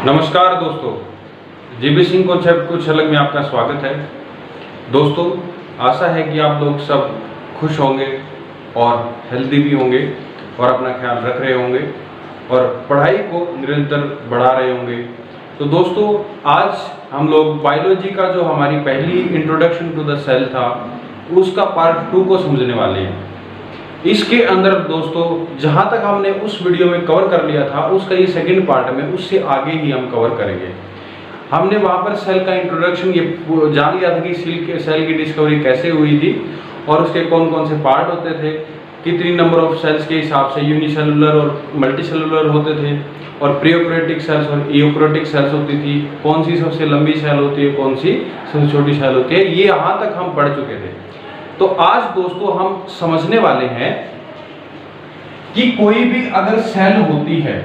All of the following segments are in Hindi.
नमस्कार दोस्तों, जीबी सिंह कॉन्सेप्ट कुछ अलग में आपका स्वागत है। दोस्तों, आशा है कि आप लोग सब खुश होंगे और हेल्दी भी होंगे और अपना ख्याल रख रहे होंगे और पढ़ाई को निरंतर बढ़ा रहे होंगे। तो दोस्तों, आज हम लोग बायोलॉजी का जो हमारी पहली इंट्रोडक्शन टू द सेल था उसका पार्ट 2 को समझने वाले हैं। इसके अंदर दोस्तों जहाँ तक हमने उस वीडियो में कवर कर लिया था उसका ये सेकंड पार्ट में उससे आगे ही हम कवर करेंगे। हमने वहाँ पर सेल का इंट्रोडक्शन ये जान लिया था कि सेल की डिस्कवरी कैसे हुई थी और उसके कौन कौन से पार्ट होते थे, कितनी नंबर ऑफ सेल्स के हिसाब से यूनिसेलुलर और मल्टीसेलुलर होते थे और प्रीयूकैरियोटिक सेल्स और यूकैरियोटिक सेल्स होती थी, कौन सी सबसे लंबी सेल होती है, कौन सी सबसे छोटी सेल होती है, ये यहाँ तक हम पढ़ चुके थे। तो आज दोस्तों हम समझने वाले हैं कि कोई भी अगर सेल होती है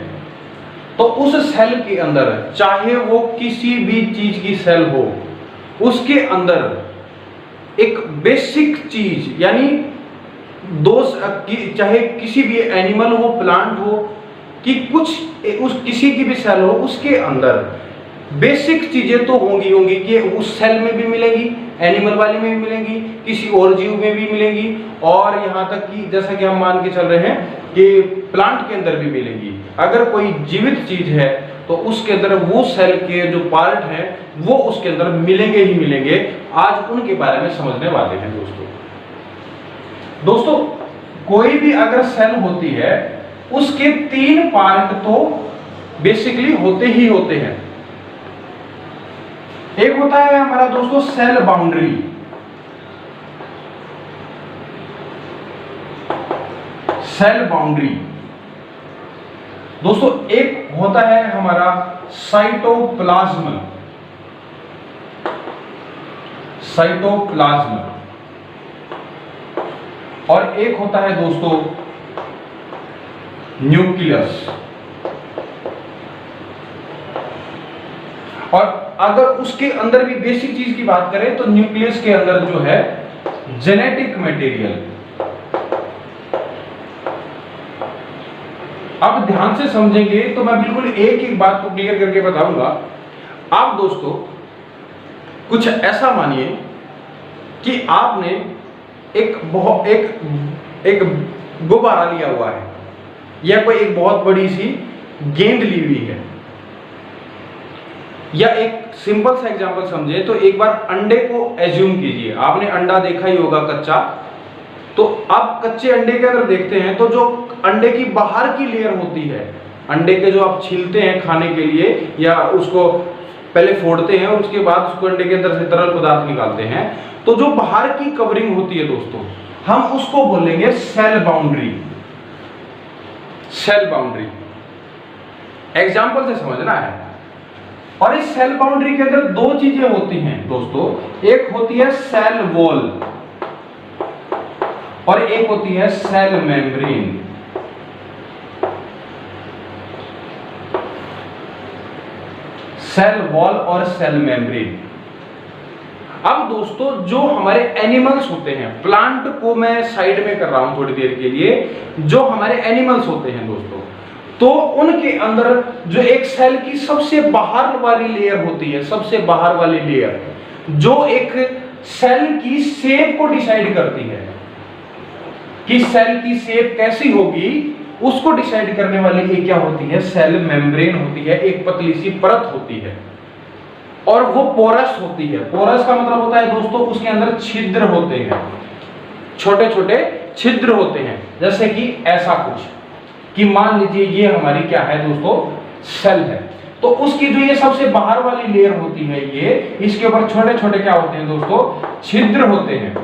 तो उस सेल के अंदर चाहे वो किसी भी चीज की सेल हो, उसके अंदर एक बेसिक चीज यानी चाहे किसी भी एनिमल हो, प्लांट हो कि किसी की भी सेल हो, उसके अंदर बेसिक चीजें तो होंगी कि उस सेल में भी मिलेगी, एनिमल वाली में भी मिलेंगी, किसी और जीव में भी मिलेंगी और यहाँ तक कि जैसा कि हम मान के चल रहे हैं कि प्लांट के अंदर भी मिलेंगी। अगर कोई जीवित चीज है तो उसके अंदर वो सेल के जो पार्ट हैं वो उसके अंदर मिलेंगे ही मिलेंगे। आज उनके बारे में समझने वाले हैं दोस्तों, कोई भी अगर सेल होती है उसके 3 पार्ट तो बेसिकली होते ही होते हैं। एक होता है हमारा दोस्तों सेल बाउंड्री, दोस्तों एक होता है हमारा साइटोप्लाज्म, और एक होता है दोस्तों न्यूक्लियस। और अगर उसके अंदर भी बेसिक चीज की बात करें तो न्यूक्लियस के अंदर जो है जेनेटिक मटेरियल। अब ध्यान से समझेंगे तो मैं बिल्कुल एक बात को क्लियर करके बताऊंगा। आप दोस्तों कुछ ऐसा मानिए कि आपने एक गुब्बारा लिया हुआ है या कोई एक बहुत बड़ी सी गेंद ली हुई है, या एक सिंपल सा एग्जांपल समझे तो एक बार अंडे को एज्यूम कीजिए। आपने अंडा देखा ही होगा कच्चा, तो आप कच्चे अंडे के अंदर देखते हैं तो जो अंडे की बाहर की लेयर होती है, अंडे के जो आप छीलते हैं खाने के लिए या उसको पहले फोड़ते हैं और उसके बाद उसको अंडे के अंदर से तरल पदार्थ निकालते हैं, तो जो बाहर की कवरिंग होती है दोस्तों हम उसको बोलेंगे सेल बाउंड्री। एग्जाम्पल से समझना है। और इस सेल बाउंड्री के अंदर 2 चीजें होती हैं दोस्तों, एक होती है सेल वॉल और एक होती है सेल मेम्ब्रेन। सेल वॉल और सेल मेम्ब्रेन। अब दोस्तों जो हमारे एनिमल्स होते हैं, प्लांट को मैं साइड में कर रहा हूं थोड़ी देर के लिए, जो हमारे एनिमल्स होते हैं दोस्तों, तो उनके अंदर जो एक सेल की सबसे बाहर वाली लेयर होती है, सबसे बाहर वाली लेयर जो एक सेल की शेप को डिसाइड करती है कि सेल की शेप कैसी होगी, उसको डिसाइड करने वाली एक क्या होती है, सेल मेम्ब्रेन होती है। एक पतली सी परत होती है और वो पोरस होती है। पोरस का मतलब होता है दोस्तों उसके अंदर छिद्र होते हैं, छोटे छोटे छिद्र होते हैं, जैसे कि ऐसा कुछ कि मान लीजिए ये हमारी क्या है दोस्तों, सेल है, तो उसकी जो ये सबसे बाहर वाली लेयर होती है, ये इसके ऊपर छोटे छोटे क्या होते हैं दोस्तों, छिद्र होते हैं,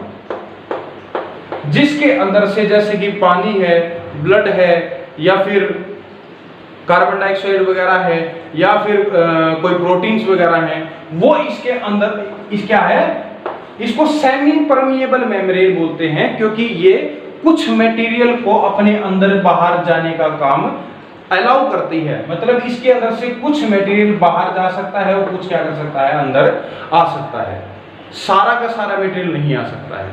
जिसके अंदर से जैसे कि पानी है, ब्लड है, या फिर कार्बन डाइऑक्साइड वगैरह है, या फिर कोई प्रोटीन्स वगैरह हैं, वो इसके अंदर क्या है, इसको सेमी परमिएबल मेम्ब्रेन बोलते हैं, क्योंकि ये कुछ मटेरियल को अपने अंदर बाहर जाने का काम अलाउ करती है। मतलब इसके अंदर से कुछ मटेरियल बाहर जा सकता है और कुछ क्या कर सकता है, अंदर आ सकता है। सारा का सारा मटेरियल नहीं आ सकता है,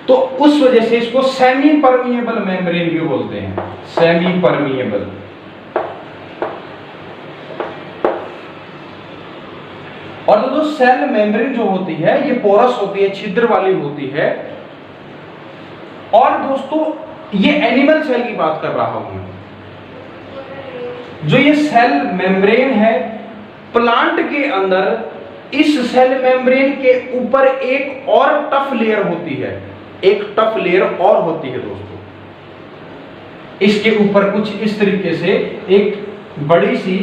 तो उस वजह से इसको सेमी परमिएबल मेम्ब्रेन भी बोलते हैं। सेमी परमिएबल और दोस्तों सेल मेम्ब्रेन जो होती है ये पोरस होती है, छिद्र वाली होती है। और दोस्तों ये एनिमल सेल की बात कर रहा हूं मैं। जो ये सेल मेम्ब्रेन है प्लांट के अंदर, इस सेल मेम्ब्रेन के ऊपर एक और टफ लेयर होती है, एक टफ लेयर और होती है दोस्तों। इसके ऊपर कुछ इस तरीके से एक बड़ी सी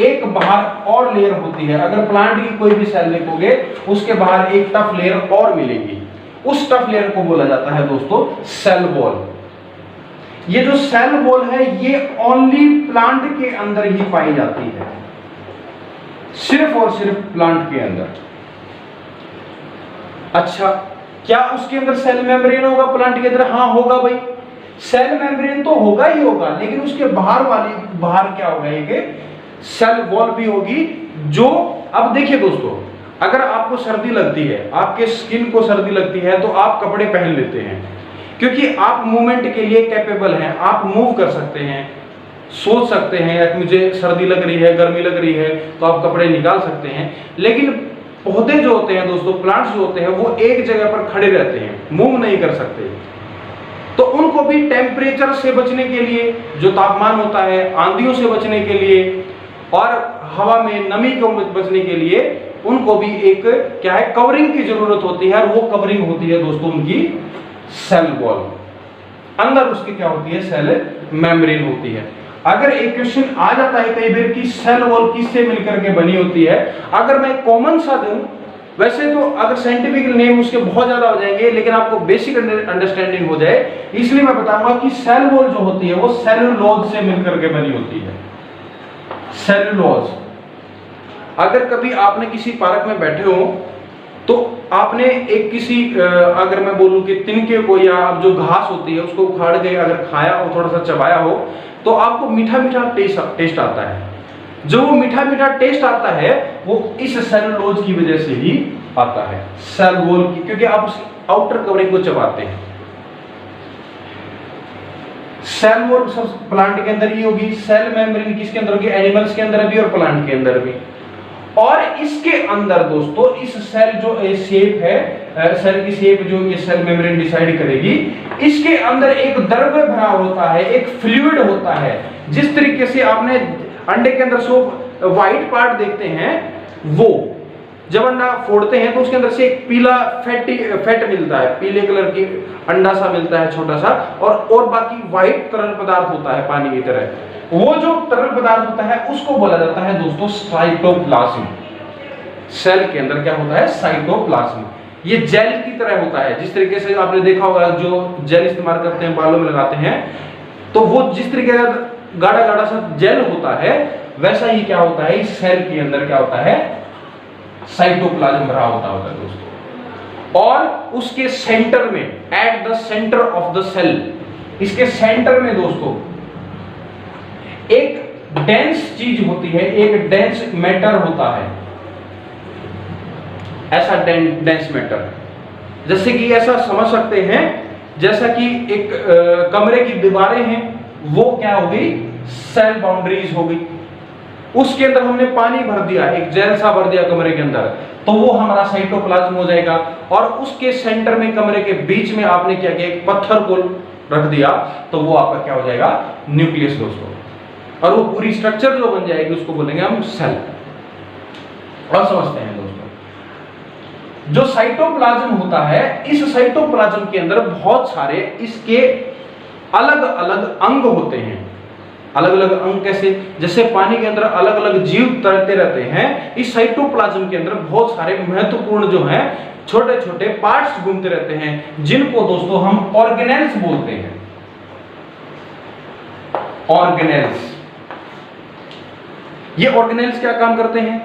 एक बाहर और लेयर होती है। अगर प्लांट की कोई भी सेल देखोगे उसके बाहर एक टफ लेयर और मिलेगी, उस टफ लेयर को बोला जाता है दोस्तों सेल वॉल। ये जो सेल वॉल है ये ओनली प्लांट के अंदर ही पाई जाती है, सिर्फ और सिर्फ प्लांट के अंदर। अच्छा, क्या उसके अंदर सेल मेम्ब्रेन होगा प्लांट के अंदर? हाँ होगा भाई, सेल मेम्ब्रेन तो होगा ही होगा, लेकिन उसके बाहर क्या होगा, एक सेल वॉल भी होगी। जो अब देखिए दोस्तों, अगर आपको सर्दी लगती है, आपके स्किन को सर्दी लगती है तो आप कपड़े पहन लेते हैं, क्योंकि आप मूवमेंट के लिए कैपेबल हैं, आप मूव कर सकते हैं, सोच सकते हैं मुझे सर्दी लग रही है, गर्मी लग रही है, तो आप कपड़े निकाल सकते हैं। लेकिन पौधे जो होते हैं दोस्तों, प्लांट्स जो होते हैं, वो एक जगह पर खड़े रहते हैं, मूव नहीं कर सकते। तो उनको भी टेम्परेचर से बचने के लिए, जो तापमान होता है, आंधियों से बचने के लिए और हवा में नमी को बचने के लिए, उनको भी एक क्या है, कवरिंग की जरूरत होती है। और वो कवरिंग होती है दोस्तों उनकी सेल वॉल। अंदर उसकी क्या होती है, सेल मेम्ब्रेन होती है। अगर एक क्वेश्चन आ जाता है कई बार कि सेल वॉल किससे मिलकर के बनी होती है, अगर मैं कॉमन सा दूं, वैसे तो अगर साइंटिफिक नेम उसके बहुत ज्यादा हो जाएंगे, लेकिन आपको बेसिक अंडरस्टैंडिंग हो जाए इसलिए मैं बताऊंगा कि सेल वॉल जो होती है वो सेलुलोज से मिलकर के बनी होती है। सेलुलोज। अगर कभी आपने किसी पार्क में बैठे हो तो आपने एक किसी अगर मैं बोलूं कि तिनके को या अब जो घास होती है उसको उखाड़ के अगर खाया हो, थोड़ा सा चबाया हो, तो आपको मीठा मीठा टेस्ट आता है। जो वो मीठा मीठा टेस्ट आता है वो इस सेलुलोज की वजह से ही आता है, सेल वॉल की, क्योंकि आप उसकी आउटर कवरिंग को चबाते हैं। सेल वॉल सब प्लांट के अंदर ही होगी, सेल मेम्ब्रेन किसके अंदर होगी, एनिमल्स के अंदर भी और प्लांट के अंदर भी। और इसके अंदर दोस्तों इस सेल जो शेप है, सेल की शेप जो ये सेल मेम्ब्रेन डिसाइड करेगी, इसके अंदर एक द्रव्य भरा होता है, एक फ्लूइड होता है। जिस तरीके से आपने अंडे के अंदर सो व्हाइट पार्ट देखते हैं, वो जब अंडा फोड़ते हैं तो उसके अंदर से एक पीला फैट मिलता है, पीले कलर की अंडा सा मिलता है छोटा सा, और बाकी व्हाइट तरल पदार्थ होता है पानी की तरह। वो जो तरल पदार्थ होता है उसको बोला जाता है दोस्तों साइटोप्लाज्म। सेल के अंदर क्या होता है, साइटोप्लाज्म। ये जेल की तरह होता है। जिस तरीके से आपने देखा होगा जो जेल इस्तेमाल करते हैं, बालों में लगाते हैं, तो वो जिस तरीके का गाढ़ा गाढ़ा सा जेल होता है, वैसा ही क्या होता है, इस सेल के अंदर क्या होता है, साइटोप्लाज्म भरा होता है दोस्तों। और उसके सेंटर में, at the centre of the cell, इसके सेंटर में दोस्तों एक डेंस चीज होती है, एक डेंस मैटर होता है। ऐसा डेंस मैटर, जैसे कि ऐसा समझ सकते हैं जैसा कि एक कमरे की दीवारें हैं, वो क्या हो गई, सेल बाउंड्रीज हो गई। उसके अंदर हमने पानी भर दिया, एक जेल सा भर दिया कमरे के अंदर, तो वो हमारा साइटोप्लाज्म हो जाएगा। और उसके सेंटर में, कमरे के बीच में आपने क्या किया, एक पत्थर को रख दिया, तो वो आपका क्या हो जाएगा, न्यूक्लियस दोस्तों। और वो पूरी स्ट्रक्चर जो बन जाएगी उसको बोलेंगे हम सेल। और समझते हैं दोस्तों, जो साइटोप्लाज्म होता है, इस साइटोप्लाज्म के अंदर बहुत सारे इसके अलग अलग अंग होते हैं। अलग अलग अंग कैसे, जैसे पानी के अंदर अलग अलग जीव तैरते रहते हैं, इस साइटोप्लाज्म के अंदर बहुत सारे महत्वपूर्ण जो हैं छोटे छोटे पार्ट्स घूमते रहते हैं, जिनको दोस्तों हम ऑर्गेनेल्स बोलते हैं। ऑर्गेनेल्स। ये ऑर्गेनेल्स क्या काम करते हैं,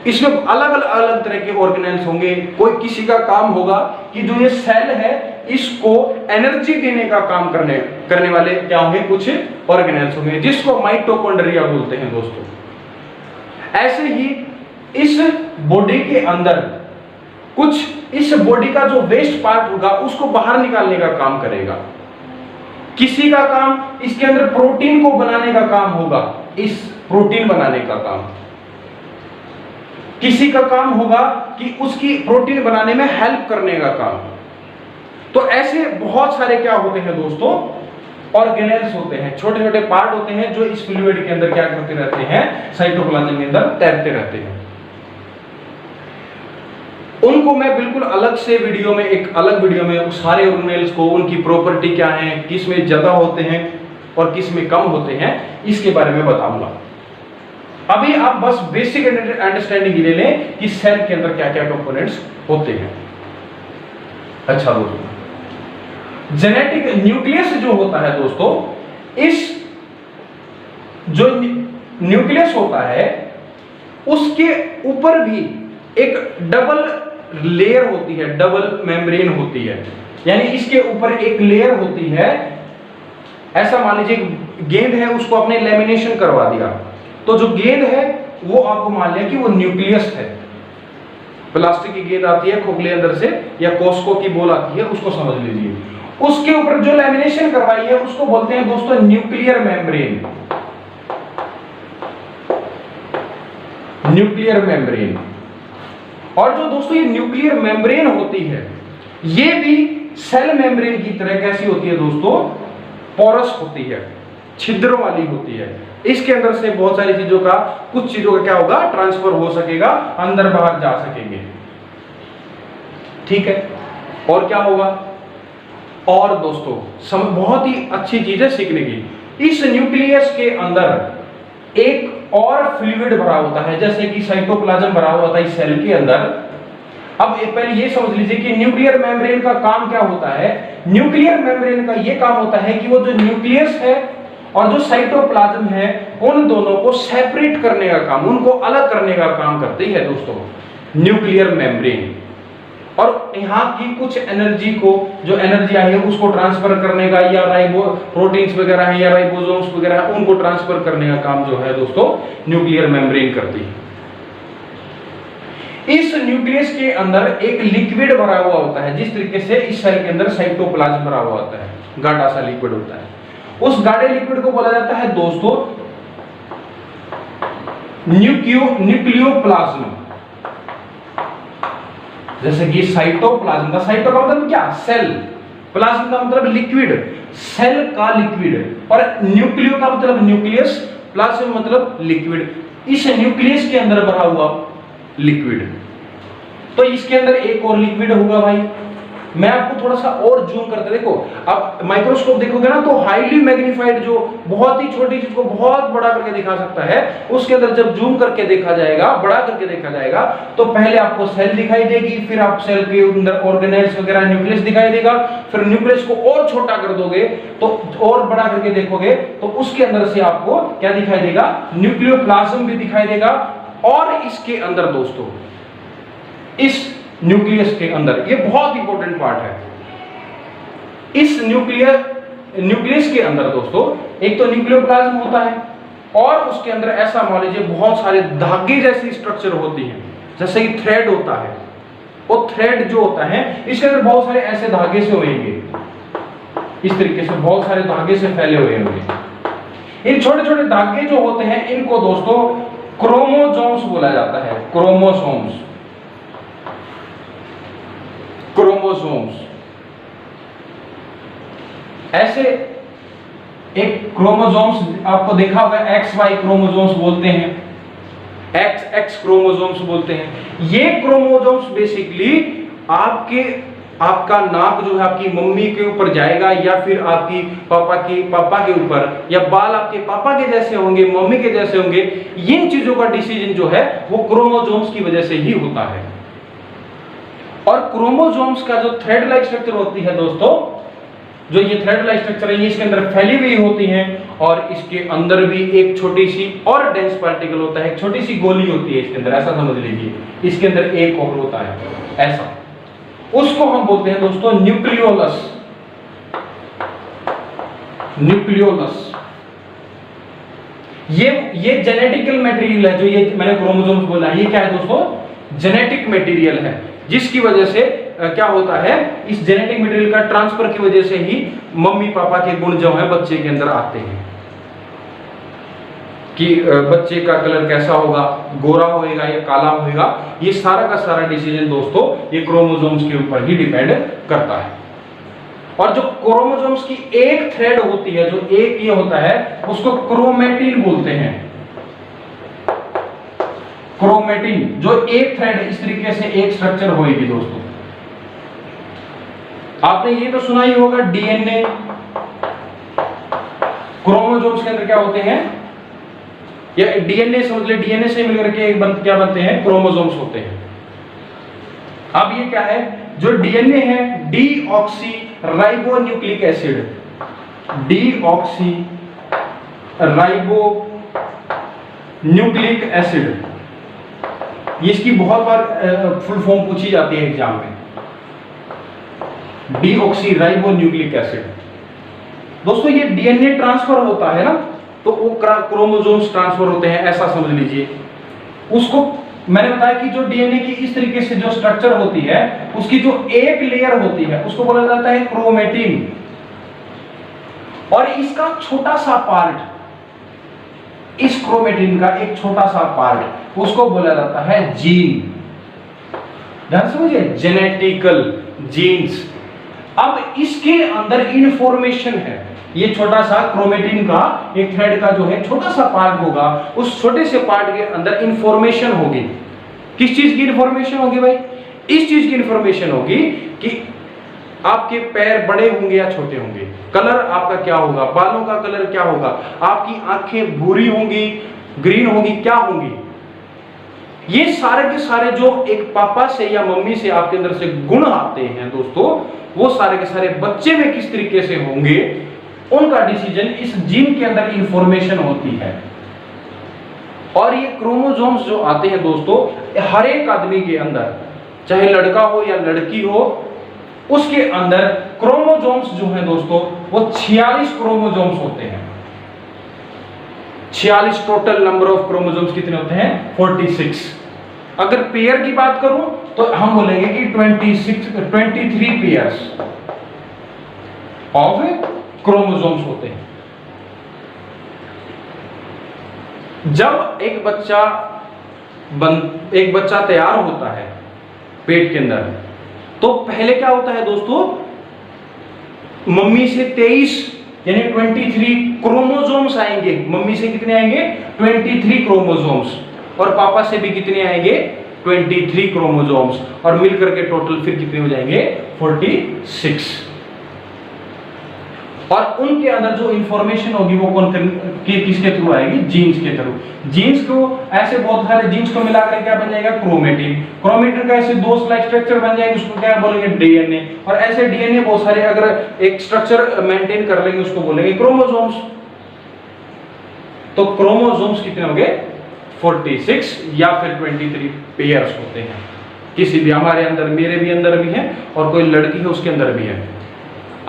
इसमें अलग अलग तरह के ऑर्गेनेल्स होंगे। कोई किसी का काम होगा कि जो ये सेल है इसको एनर्जी देने का काम करने वाले क्या होंगे, कुछ ऑर्गेनेल्स होंगे, जिसको माइटोकॉन्ड्रिया बोलते हैं दोस्तों। ऐसे ही इस बॉडी के अंदर कुछ, इस बॉडी का जो वेस्ट पार्ट होगा उसको बाहर निकालने का काम करेगा। किसी का काम इसके अंदर प्रोटीन को बनाने का काम होगा, इस प्रोटीन बनाने का काम। किसी का काम होगा कि उसकी प्रोटीन बनाने में हेल्प करने का काम। तो ऐसे बहुत सारे क्या होते हैं दोस्तों, ऑर्गेनेल्स होते हैं, छोटे छोटे पार्ट होते हैं जो इस फ्लूइड के अंदर क्या करते रहते हैं, साइटोप्लाज्म के अंदर तैरते रहते हैं। उनको मैं बिल्कुल अलग से वीडियो में, एक अलग वीडियो में सारे ऑर्गेनेल्स को, उनकी प्रॉपर्टी क्या है, किस में ज्यादा होते हैं और किस में कम होते हैं, इसके बारे में बताऊंगा। अभी आप बस बेसिक अंडरस्टैंडिंग ले लें कि सेल के अंदर क्या क्या कंपोनेंट्स होते हैं। अच्छा दोस्तों, जेनेटिक न्यूक्लियस जो होता है दोस्तों, इस जो न्यूक्लियस होता है उसके ऊपर भी एक डबल लेयर होती है, डबल मेम्ब्रेन होती है, यानी इसके ऊपर एक लेयर होती है। ऐसा मान लीजिए गेंद है, उसको आपने लेमिनेशन करवा दिया, तो जो गेंद है वो आपको मान लिया कि वो न्यूक्लियस है। प्लास्टिक की गेंद आती है खोखले अंदर से, या कोस्को की बॉल आती है, उसको समझ लीजिए। उसके ऊपर जो लेमिनेशन करवाई है उसको बोलते हैं दोस्तों न्यूक्लियर मेम्ब्रेन। Nuclear membrane. और जो दोस्तों ये न्यूक्लियर मेम्ब्रेन होती है, ये भी सेल मेम्ब्रेन की तरह कैसी होती है दोस्तों, पोरस होती है, छिद्रों वाली होती है। इसके अंदर से बहुत सारी चीजों का, कुछ चीजों का क्या होगा, ट्रांसफर हो सकेगा, अंदर बाहर जा सकेंगे। ठीक है, और क्या होगा, और दोस्तों बहुत ही अच्छी चीज है सीखने की। इस न्यूक्लियस के अंदर एक और फ्लूइड भरा होता है, जैसे कि साइटोप्लाज्म भरा हुआ था इस सेल के अंदर। अब पहले ये समझ लीजिए कि न्यूक्लियर मेम्ब्रेन का काम क्या होता है। न्यूक्लियर मेम्ब्रेन का ये काम होता है कि वो जो न्यूक्लियस है और जो साइटोप्लाज्म है, उन दोनों को सेपरेट करने का काम, उनको अलग करने का काम करती है दोस्तों न्यूक्लियर मेम्ब्रेन। और यहाँ की कुछ एनर्जी को, जो एनर्जी आई है उसको ट्रांसफर करने का, या प्रोटीन्स वगैरह है या राइबोसोम्स वगैरह है, उनको ट्रांसफर करने का काम जो है दोस्तों न्यूक्लियर मेम्ब्रेन करती है। इस न्यूक्लियस के अंदर एक लिक्विड भरा हुआ होता है, जिस तरीके से इस सेल के अंदर साइटोप्लाज्म भरा हुआ होता है, गाढ़ा सा लिक्विड होता है। उस गाढ़े लिक्विड को बोला जाता है दोस्तों न्यूक्लियोप्लाज्म। जैसे कि साइटोप्लाज्म का, साइटो का मतलब क्या, सेल, प्लाज्म का मतलब लिक्विड, सेल का लिक्विड, और न्यूक्लियो का मतलब न्यूक्लियस, प्लाज्म मतलब लिक्विड। इस न्यूक्लियस के अंदर भरा हुआ लिक्विड, तो इसके अंदर एक और लिक्विड होगा भाई। मैं आपको थोड़ा सा और जूम करके देखो, आप माइक्रोस्कोप देखोगे ना तो हाईली मैग्नीफाइड, जो बहुत ही छोटी चीज को बहुत बड़ा करके दिखा सकता है, उसके अंदर जब जूम करके देखा जाएगा, बड़ा करके देखा जाएगा, तो पहले आपको सेल दिखाई देगी, फिर आप सेल के अंदर ऑर्गेनेल्स वगैरह, न्यूक्लियस दिखाई देगा, फिर न्यूक्लियस को और छोटा कर दोगे तो और बड़ा करके देखोगे तो उसके अंदर से आपको क्या दिखाई देगा, न्यूक्लियोप्लाज्म भी दिखाई देगा। और इसके अंदर दोस्तों, इस न्यूक्लियस के अंदर, ये बहुत इंपॉर्टेंट पार्ट है, इस न्यूक्लियस के अंदर दोस्तों एक तो न्यूक्लियोप्लाज्म होता है, और उसके अंदर ऐसा मान लीजिए बहुत सारे धागे जैसी स्ट्रक्चर होती है, जैसे कि थ्रेड होता है। वो थ्रेड जो होता है, इसके अंदर बहुत सारे ऐसे धागे से होंगे, इस तरीके से बहुत सारे धागे से फैले हुए होंगे। इन छोटे छोटे धागे जो होते हैं, इनको दोस्तों क्रोमोसोम्स बोला जाता है। Chromosomes, chromosomes. ऐसे एक क्रोमोसोम्स आपको देखा होगा, एक्स वाई क्रोमोसोम्स बोलते हैं, एक्स एक्स क्रोमोसोम्स बोलते हैं। ये क्रोमोसोम्स बेसिकली आपका नाक जो है आपकी मम्मी के ऊपर जाएगा, या फिर आपकी पापा के ऊपर, या बाल आपके पापा के जैसे होंगे, मम्मी के जैसे होंगे। इन चीजों का डिसीजन जो है वो क्रोमोसोम्स की वजह से ही होता है। और क्रोमोसोम्स का जो थ्रेड लाइक स्ट्रक्चर होती है दोस्तों, जो ये थ्रेड लाइक स्ट्रक्चर है, ये इसके अंदर फैली हुई होती हैं, और इसके अंदर भी एक छोटी सी और डेंस पार्टिकल होता है, एक छोटी सी गोली होती है इसके अंदर, ऐसा समझ लीजिए। इसके अंदर एक और होता है ऐसा, उसको हम बोलते हैं दोस्तों न्यूक्लियोलस। न्यूक्लियोलस ये जेनेटिकल मटेरियल है, जो ये मैंने क्रोमोसोम्स बोला, ये क्या है दोस्तों, जेनेटिक मटेरियल है, जिसकी वजह से क्या होता है, इस जेनेटिक मटेरियल का ट्रांसफर की वजह से ही मम्मी पापा के गुण जो है बच्चे के अंदर आते हैं। कि बच्चे का कलर कैसा होगा, गोरा होएगा या काला होएगा, ये सारा का सारा डिसीजन दोस्तों ये क्रोमोसोम्स के ऊपर ही डिपेंड करता है। और जो क्रोमोसोम्स की एक थ्रेड होती है, जो एक ये होता है, उसको क्रोमेटिन बोलते हैं। क्रोमेटिन, जो एक थ्रेड इस तरीके से एक स्ट्रक्चर होगी दोस्तों। आपने ये तो सुना ही होगा डीएनए। क्रोमोसोम्स के अंदर क्या होते हैं, या डीएनए समझ ले, डीएनए से मिलकर के क्या बनते हैं, क्रोमोसोम्स होते हैं। अब ये क्या है, जो डीएनए है deoxy ribo nucleic acid, deoxy ribo nucleic acid, इसकी बहुत बार फुल फॉर्म पूछी जाती है एग्जाम में, डीऑक्सी राइबो न्यूक्लिक एसिड। दोस्तों ये डीएनए ट्रांसफर होता है ना, तो वो क्रोमोसोम्स ट्रांसफर होते हैं, ऐसा समझ लीजिए। उसको मैंने बताया कि जो डीएनए की इस तरीके से जो स्ट्रक्चर होती है, उसकी जो एक लेयर होती है उसको बोला जाता है क्रोमेटिन, और इसका छोटा सा पार्ट, इस क्रोमेटिन का एक छोटा सा पार्ट, उसको बोला जाता है जीन। ध्यान से समझिए, जेनेटिकल जीन्स। अब इसके अंदर इंफॉर्मेशन है, ये छोटा सा क्रोमेटिन का एक थ्रेड का जो है छोटा सा पार्ट होगा, उस छोटे से पार्ट के अंदर इंफॉर्मेशन होगी। किस चीज की इंफॉर्मेशन होगी भाई, इस चीज की इंफॉर्मेशन होगी कि आपके पैर बड़े होंगे या छोटे होंगे, कलर आपका क्या होगा, बालों का कलर क्या होगा, आपकी आंखें भूरी होंगी, ग्रीन होगी, क्या होंगी। ये सारे के सारे जो एक पापा से या मम्मी से आपके अंदर से गुण आते हैं दोस्तों, वो सारे के सारे बच्चे में किस तरीके से होंगे, उनका डिसीजन इस जीन के अंदर इंफॉर्मेशन होती है। और ये क्रोमोसोम्स जो आते हैं दोस्तों, हर एक आदमी के अंदर, चाहे लड़का हो या लड़की हो, उसके अंदर क्रोमोसोम्स जो हैं दोस्तों, वो 46 क्रोमोसोम्स होते हैं। 46 टोटल नंबर ऑफ क्रोमोसोम्स कितने होते हैं, 46। अगर पेयर की बात करूं तो हम बोलेंगे कि 23 पेयर्स ऑफ क्रोमोसोम्स होते हैं। जब एक बच्चा तैयार होता है पेट के अंदर, तो पहले क्या होता है दोस्तों, मम्मी से 23 यानी 23 क्रोमोसोम्स आएंगे। मम्मी से कितने आएंगे, 23 क्रोमोसोम्स, और पापा से भी कितने आएंगे, 23 क्रोमोसोम्स, और मिलकर के टोटल फिर कितने हो जाएंगे, 46। और उनके अंदर जो इंफॉर्मेशन होगी वो किसके थ्रू आएगी, जीन्स के थ्रू। जीन्स को ऐसे बहुत सारे जीन्स को मिलाकर क्या बन जाएगा, क्रोमेटिन। क्रोमेटिन का ऐसे दो स्लाइड स्ट्रक्चर बन जाएंगे, उसको क्या बोलेंगे, डीएनए। और ऐसे डीएनए बहुत सारे अगर एक स्ट्रक्चर मेंटेन कर लेंगे, उसको बोलेंगे क्रोमोसोम्स। तो क्रोमोसोम्स कितने हो गए, 46 या फिर 23 पेयर्स होते हैं। किसी भी हमारे अंदर, मेरे भी अंदर भी है, और कोई लड़की है उसके अंदर भी है।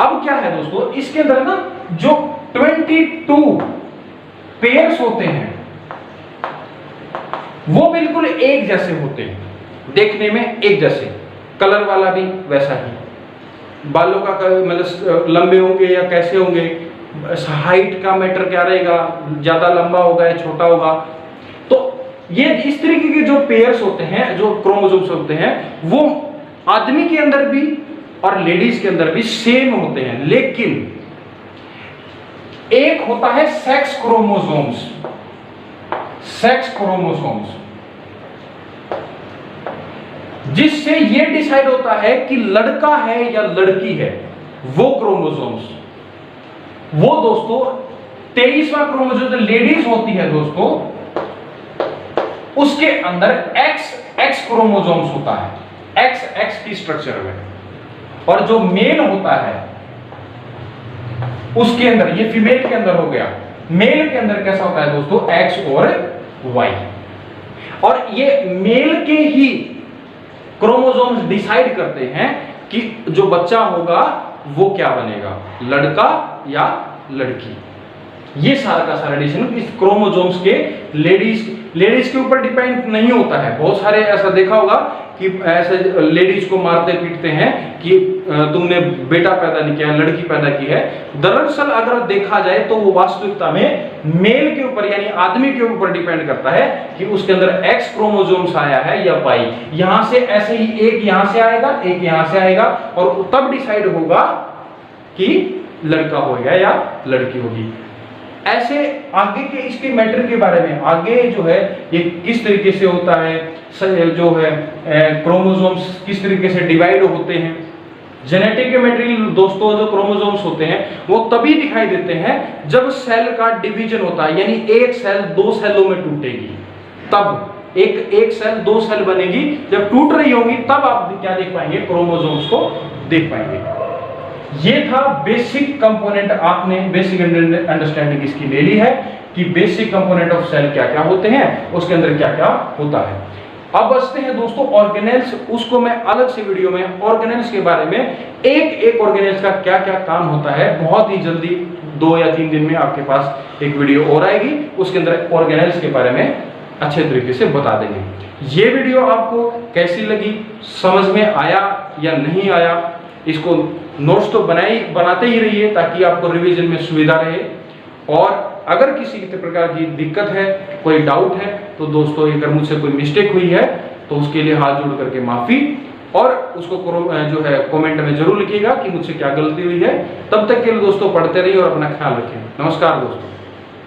अब क्या है दोस्तों, इसके अंदर ना जो 22 पेयर्स होते हैं वो बिल्कुल एक जैसे होते हैं, देखने में एक जैसे, कलर वाला भी वैसा ही, बालों का मतलब लंबे होंगे या कैसे होंगे, हाइट का मैटर क्या रहेगा, ज्यादा लंबा होगा या छोटा होगा। तो ये इस तरीके के जो पेयर्स होते हैं, जो क्रोमोसोम्स होते हैं, वो आदमी के अंदर भी और लेडीज के अंदर भी सेम होते हैं, लेकिन एक होता है सेक्स क्रोमोसोम्स। सेक्स क्रोमोसोम्स जिससे ये डिसाइड होता है कि लड़का है या लड़की है, वो क्रोमोसोम्स, वो दोस्तों 23वां क्रोमोसोम लेडीज होती है दोस्तों, उसके अंदर एक्स क्रोमोसोम्स होता है, एक्स की स्ट्रक्चर में। और जो मेल होता है उसके अंदर, ये फीमेल के अंदर हो गया, मेल के अंदर कैसा होता है दोस्तों, एक्स और वाई। और ये मेल के ही क्रोमोसोम्स डिसाइड करते हैं कि जो बच्चा होगा वो क्या बनेगा, लड़का या लड़की। ये सारा का सारा डिसीजन इस क्रोमोसोम्स के लेडीज के ऊपर डिपेंड नहीं होता है। बहुत सारे ऐसा देखा होगा कि ऐसे लेडीज को मारते पीटते हैं कि तुमने बेटा पैदा नहीं किया, लड़की पैदा की है। दरअसल अगर देखा जाए तो वो वास्तविकता में मेल के ऊपर यानी आदमी के ऊपर डिपेंड करता है कि उसके अंदर एक्स क्रोमोसोम्स आया है या वाई। यहां से ऐसे ही एक यहां से आएगा, एक यहां से आएगा और तब डिसाइड होगा कि लड़का होगा या लड़की होगी। ऐसे आगे के इसके मैटर के बारे में आगे जो है ये किस तरीके से होता है, जो है क्रोमोसोम्स किस तरीके से डिवाइड होते हैं। जेनेटिक के मटेरियल दोस्तों जो क्रोमोसोम्स होते हैं वो तभी दिखाई देते हैं जब सेल का डिवीजन होता है, यानी एक सेल दो सेलों में टूटेगी, तब एक सेल दो सेल बनेगी। जब टूट रही होगी तब आप क्या देख पाएंगे, क्रोमोसोम्स को देख पाएंगे। ये था बेसिक कंपोनेंट, आपने बेसिक अंडरस्टैंडिंग इसकी ले ली है कि बेसिक कंपोनेंट ऑफ सेल क्या क्या होते हैं, उसके अंदर क्या क्या होता है। अब बचते हैं दोस्तों ऑर्गेनेल्स, उसको मैं अलग से वीडियो में ऑर्गेनेल्स के बारे में एक ऑर्गेनेल्स का क्या क्या काम होता है बहुत ही जल्दी 2 या 3 दिन में आपके पास एक वीडियो और आएगी, उसके अंदर ऑर्गेनेल्स के बारे में अच्छे तरीके से बता देंगे। ये वीडियो आपको कैसी लगी, समझ में आया या नहीं आया, इसको नोट्स तो बनाते ही रहिए ताकि आपको रिवीजन में सुविधा रहे। और अगर किसी प्रकार की दिक्कत है, कोई डाउट है तो दोस्तों अगर मुझसे कोई मिस्टेक हुई है तो उसके लिए हाथ जोड़ करके माफी, और उसको जो है कमेंट में जरूर लिखिएगा कि मुझसे क्या गलती हुई है। तब तक के लिए दोस्तों पढ़ते रहिए और अपना ख्याल रखें। नमस्कार दोस्तों।